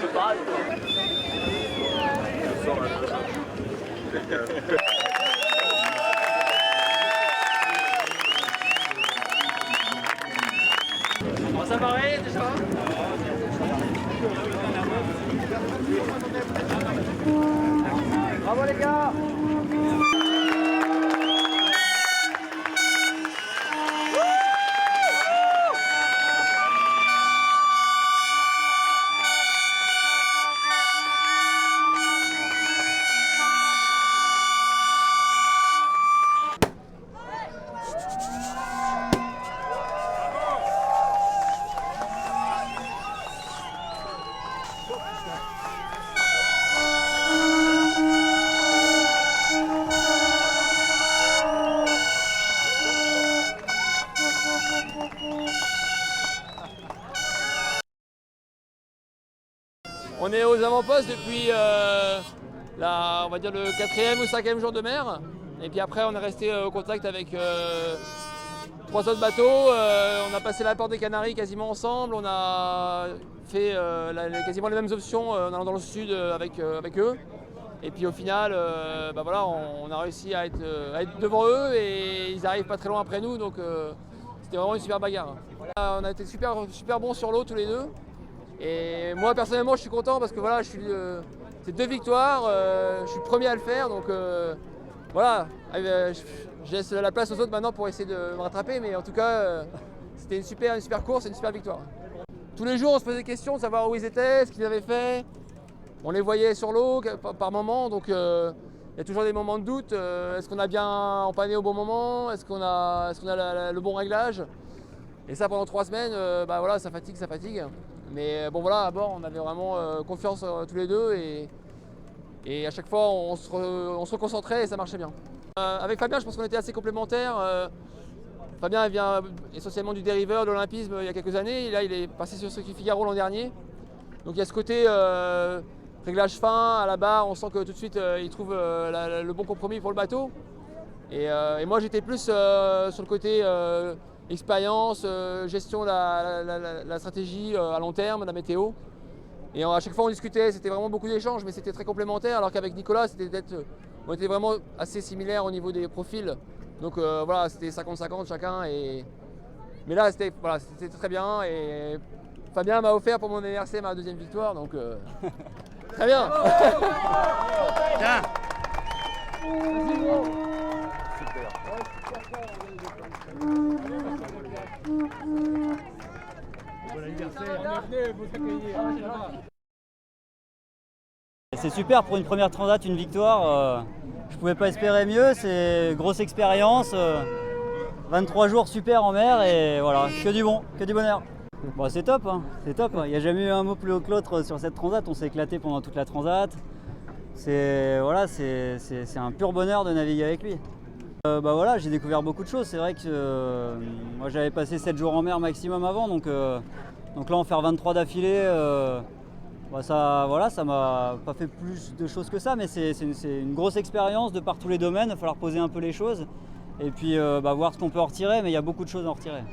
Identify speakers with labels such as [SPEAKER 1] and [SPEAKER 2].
[SPEAKER 1] C'est pareil. Bon, ça paraît déjà. Bravo les gars. On est aux avant-postes depuis on va dire le 4e ou 5e jour de mer. Et puis après on est resté au contact avec 3 autres bateaux. On a passé la porte des Canaries quasiment ensemble. On a fait quasiment les mêmes options en allant dans le sud avec eux. Et puis au final, voilà, on a réussi à être devant eux et ils arrivent pas très loin après nous. Donc c'était vraiment une super bagarre. On a été super bons sur l'eau tous les deux. Et moi personnellement je suis content parce que voilà, c'est 2 victoires, je suis le premier à le faire, donc voilà, je laisse la place aux autres maintenant pour essayer de me rattraper, mais en tout cas c'était une super course et une super victoire. Tous les jours on se posait des questions de savoir où ils étaient, ce qu'ils avaient fait, on les voyait sur l'eau par moment, donc il y a toujours des moments de doute, est-ce qu'on a bien empanné au bon moment, est-ce qu'on a le bon réglage, et ça pendant 3 semaines, voilà, ça fatigue. Mais bon voilà, à bord on avait vraiment confiance tous les deux et à chaque fois on se reconcentrait et ça marchait bien. Avec Fabien je pense qu'on était assez complémentaires. Fabien il vient essentiellement du dériveur, de l'olympisme il y a quelques années. Et là il est passé sur Circuit Figaro l'an dernier. Donc il y a ce côté réglage fin à la barre, on sent que tout de suite il trouve le bon compromis pour le bateau. Et moi j'étais plus sur le côté expérience, gestion de la stratégie à long terme, la météo. Et à chaque fois on discutait, c'était vraiment beaucoup d'échanges, mais c'était très complémentaire, alors qu'avec Nicolas, on était vraiment assez similaires au niveau des profils. Donc voilà, c'était 50-50 chacun. Mais là, c'était très bien. Et Fabien m'a offert pour mon anniversaire ma 2e victoire, donc très bien.
[SPEAKER 2] Bien.
[SPEAKER 3] C'est super pour une première transat, une victoire. Je pouvais pas espérer mieux. C'est grosse expérience. 23 jours super en mer et voilà, que du bon, que du bonheur. Bon, c'est top, hein, c'est top. Il n'y a jamais eu un mot plus haut que l'autre sur cette transat. On s'est éclaté pendant toute la transat. C'est un pur bonheur de naviguer avec lui. Voilà, j'ai découvert beaucoup de choses. C'est vrai que moi j'avais passé 7 jours en mer maximum avant, donc là en faire 23 d'affilée, ça m'a pas fait plus de choses que ça, mais c'est une grosse expérience de par tous les domaines. Il va falloir poser un peu les choses et puis voir ce qu'on peut en retirer, mais il y a beaucoup de choses à en retirer.